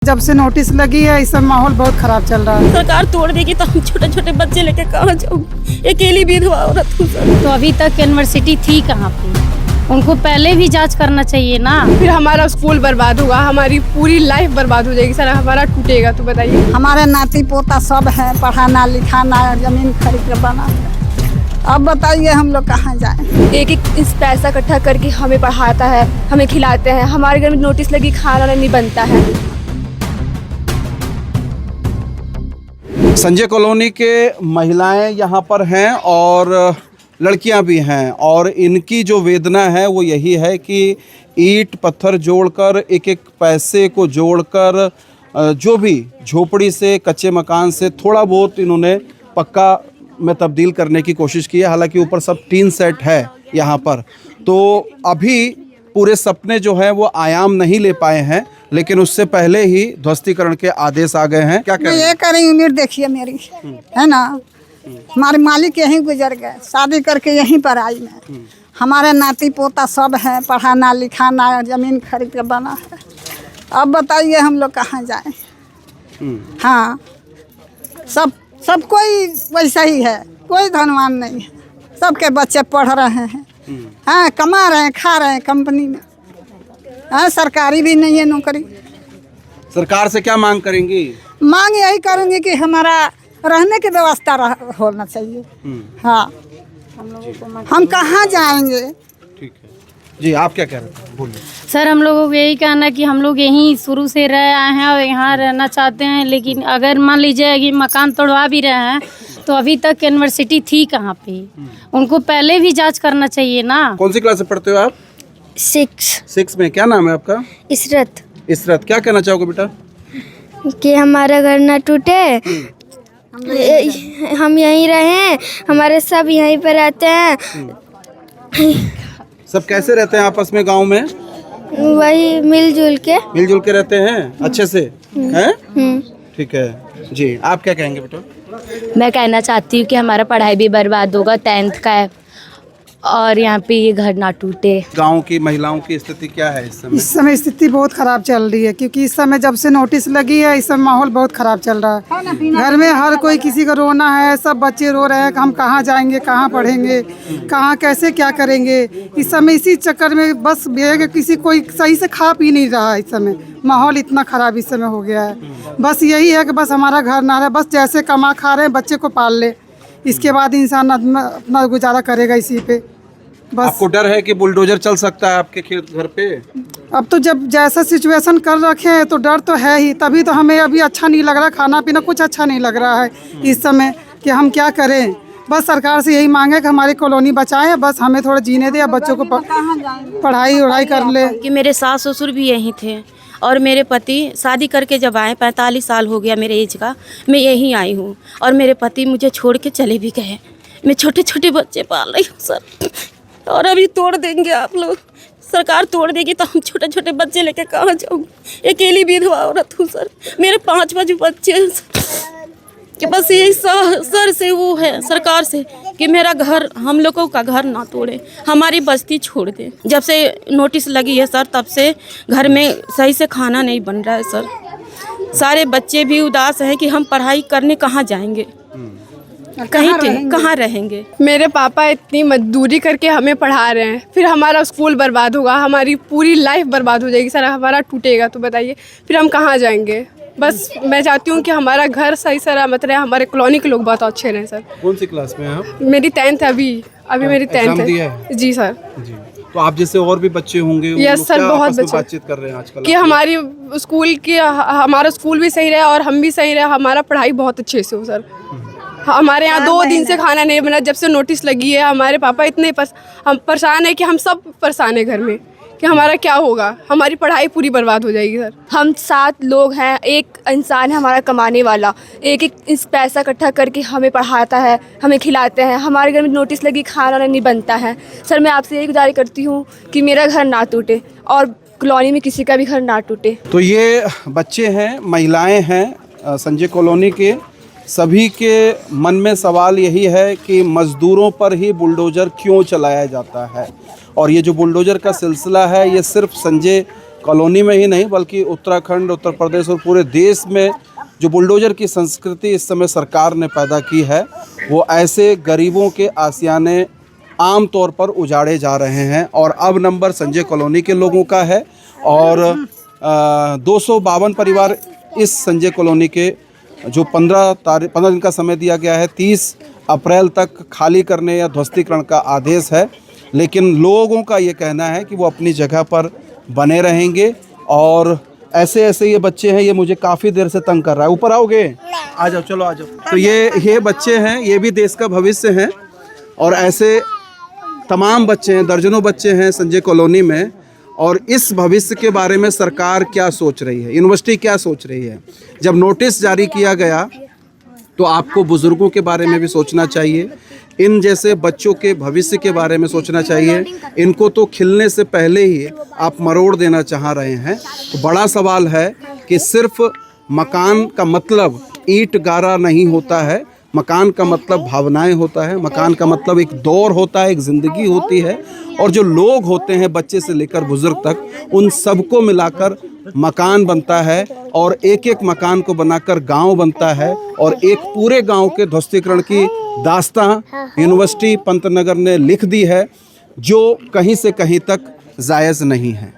जब से नोटिस लगी है इस समय माहौल बहुत खराब चल रहा है। सरकार तोड़ देगी तो हम छोटे छोटे बच्चे लेके कहाँ जाऊँ। अकेली विधवा औरत हूँ सर। तो अभी तक यूनिवर्सिटी थी कहाँ पे? उनको पहले भी जांच करना चाहिए ना। फिर हमारा स्कूल बर्बाद होगा, हमारी पूरी लाइफ बर्बाद हो जाएगी सर, हमारा टूटेगा। तो बताइए, हमारे नाती पोता सब है, पढ़ाना लिखाना, जमीन खरीद कर बना। अब बताइए हम लोग कहाँ जाएं? एक एक इस पैसा इकट्ठा करके हमें पढ़ाता है, हमें खिलाते हैं। हमारे घर में नोटिस लगी, खाना नहीं बनता है। संजय कॉलोनी के महिलाएं यहाँ पर हैं और लड़कियां भी हैं और इनकी जो वेदना है वो यही है कि ईंट पत्थर जोड़कर एक एक पैसे को जोड़कर जो भी झोपड़ी से कच्चे मकान से थोड़ा बहुत इन्होंने पक्का में तब्दील करने की कोशिश की है। हालांकि ऊपर सब टीन सेट है यहाँ पर, तो अभी पूरे सपने जो हैं वो आयाम नहीं ले पाए हैं, लेकिन उससे पहले ही ध्वस्तीकरण के आदेश आ गए हैं। क्या करें? ये करी उम्र देखिए मेरी, है ना। हमारे मालिक यहीं गुजर गए, शादी करके यहीं पर आई मैं। हमारे नाती पोता सब है, पढ़ाना लिखाना, जमीन खरीद कर बना है। अब बताइए हम लोग कहाँ जाएं? हाँ, सब कोई वैसा ही है, कोई धनवान नहीं है। सबके बच्चे पढ़ रहे हैं, हाँ, कमा रहे हैं, खा रहे हैं कंपनी में। हाँ, सरकारी भी नहीं है नौकरी। सरकार से क्या मांग करेंगी? मांग यही करूँगी कि हमारा रहने की व्यवस्था होना चाहिए। हाँ, हम कहाँ जाएंगे? ठीक है जी, आप क्या कह रहे थे? बोलिए। सर, हम लोगों को यही कहना है कि हम लोग यहीं शुरू से रह आए हैं और यहाँ रहना चाहते हैं, लेकिन अगर मान लीजिए कि मकान तोड़वा भी रहे हैं तो अभी तक यूनिवर्सिटी थी कहाँ पे? उनको पहले भी जांच करना चाहिए ना। कौन सी क्लास से पढ़ते हो आप? 6 में। क्या नाम है आपका? इसरत। इसरत, क्या कहना चाहोगे बेटा? कि हमारा घर ना टूटे, हम यहीं रहें, हमारे सब यहीं पर रहते हैं। सब कैसे रहते हैं आपस में गांव में? वही मिलजुल के रहते हैं अच्छे से, हैं? ठीक है जी, आप क्या कहेंगे बेटा? मैं कहना चाहती हूँ कि हमारा पढ़ाई भी बर्बाद होगा, 10th का है, और यहाँ पे ये घर ना टूटे। गांव की महिलाओं की स्थिति क्या है इस समय? इस समय स्थिति बहुत खराब चल रही है, क्योंकि इस समय जब से नोटिस लगी है इस समय माहौल बहुत खराब चल रहा है। घर में हर कोई किसी को रोना है, सब बच्चे रो रहे हैं कि हम कहाँ जाएंगे, कहाँ पढ़ेंगे, कहाँ कैसे क्या करेंगे। इस समय इसी चक्कर में बस किसी कोई सही से खा पी नहीं रहा है। इस समय माहौल इतना खराब इस समय हो गया है। बस यही है कि बस हमारा घर ना रहे, बस जैसे कमा खा रहे हैं बच्चे को पाल ले, इसके बाद इंसान अपना गुजारा करेगा इसी पे। बस आपको डर है कि बुलडोजर चल सकता है आपके खेत घर पे? अब तो जब जैसा सिचुएशन कर रखे हैं तो डर तो है ही, तभी तो हमें अभी अच्छा नहीं लग रहा, खाना पीना कुछ अच्छा नहीं लग रहा है इस समय कि हम क्या करें। बस सरकार से यही मांगे कि हमारी कॉलोनी बचाएं, बस हमें थोड़ा जीने दें, बच्चों को पढ़ाई वढ़ाई कर ले। कि मेरे सास ससुर भी यहीं थे और मेरे पति शादी करके जब आए, 45 साल हो गया मेरे एज का, मैं यहीं आई हूँ और मेरे पति मुझे छोड़ के चले भी गए। मैं छोटे छोटे बच्चे पाल रही हूँ सर, और अभी तोड़ देंगे आप लोग। सरकार तोड़ देगी तो हम छोटे छोटे बच्चे लेके कहाँ जाऊँ। अकेली विधवा औरत हूँ सर, मेरे 5 बच्चे हैं कि बस यही सर से वो है सरकार से कि मेरा घर, हम लोगों का घर ना तोड़े, हमारी बस्ती छोड़ दे। जब से नोटिस लगी है सर तब से घर में सही से खाना नहीं बन रहा है सर। सारे बच्चे भी उदास हैं कि हम पढ़ाई करने कहाँ जाएंगे, कहाँ रहेंगे। मेरे पापा इतनी मजदूरी करके हमें पढ़ा रहे हैं, फिर हमारा स्कूल बर्बाद होगा, हमारी पूरी लाइफ बर्बाद हो जाएगी सर, हमारा टूटेगा। तो बताइए फिर हम कहाँ जाएंगे? बस मैं चाहती हूँ कि हमारा घर सही सलामत रहे, हमारे कॉलोनी के लोग बहुत अच्छे रहे सर। कौन सी क्लास में हैं आप? मेरी 10th है अभी मेरी 10th है। जी सर। जी, तो आप जैसे और भी बच्चे होंगे? यस सर, बहुत बच्चे बातचीत कर रहे हैं आजकल कि हमारी स्कूल की, हमारा स्कूल भी सही रहे और हम भी सही रहे, हमारा पढ़ाई बहुत अच्छे से हो सर। हमारे यहाँ 2 दिन से खाना नहीं बना जब से नोटिस लगी है। हमारे पापा इतने हम परेशान है कि हम सब परेशान है घर में कि हमारा क्या होगा, हमारी पढ़ाई पूरी बर्बाद हो जाएगी सर। हम 7 लोग हैं, एक इंसान है हमारा कमाने वाला, एक एक इस पैसा इकट्ठा करके हमें पढ़ाता है, हमें खिलाते हैं। हमारे घर में नोटिस लगी, खाना नहीं बनता है सर। मैं आपसे यही गुजारिश करती हूँ कि मेरा घर ना टूटे और कॉलोनी में किसी का भी घर ना टूटे। तो ये बच्चे हैं, महिलाएं हैं संजय कॉलोनी के। सभी के मन में सवाल यही है कि मज़दूरों पर ही बुलडोज़र क्यों चलाया जाता है। और ये जो बुलडोज़र का सिलसिला है ये सिर्फ संजय कॉलोनी में ही नहीं बल्कि उत्तराखंड, उत्तर प्रदेश और पूरे देश में जो बुलडोज़र की संस्कृति इस समय सरकार ने पैदा की है, वो ऐसे गरीबों के आशियाने आम तौर पर उजाड़े जा रहे हैं। और अब नंबर संजय कॉलोनी के लोगों का है और 252 परिवार इस संजय कॉलोनी के जो 15 दिन का समय दिया गया है, 30 अप्रैल तक खाली करने या ध्वस्तीकरण का आदेश है। लेकिन लोगों का ये कहना है कि वो अपनी जगह पर बने रहेंगे। और ऐसे ऐसे ये बच्चे हैं, ये मुझे काफ़ी देर से तंग कर रहा है। ऊपर आओगे? आ जाओ, चलो आ जाओ। तो ये बच्चे हैं, ये भी देश का भविष्य हैं और ऐसे तमाम बच्चे हैं, दर्जनों बच्चे हैं संजय कॉलोनी में। और इस भविष्य के बारे में सरकार क्या सोच रही है, यूनिवर्सिटी क्या सोच रही है? जब नोटिस जारी किया गया तो आपको बुज़ुर्गों के बारे में भी सोचना चाहिए, इन जैसे बच्चों के भविष्य के बारे में सोचना चाहिए। इनको तो खिलने से पहले ही आप मरोड़ देना चाह रहे हैं। तो बड़ा सवाल है कि सिर्फ मकान का मतलब ईंट गारा नहीं होता है, मकान का मतलब भावनाएं होता है, मकान का मतलब एक दौर होता है, एक ज़िंदगी होती है। और जो लोग होते हैं बच्चे से लेकर बुज़ुर्ग तक, उन सबको मिलाकर मकान बनता है और एक एक मकान को बनाकर गांव बनता है। और एक पूरे गांव के ध्वस्तीकरण की दास्तां यूनिवर्सिटी पंतनगर ने लिख दी है, जो कहीं से कहीं तक जायज़ नहीं है।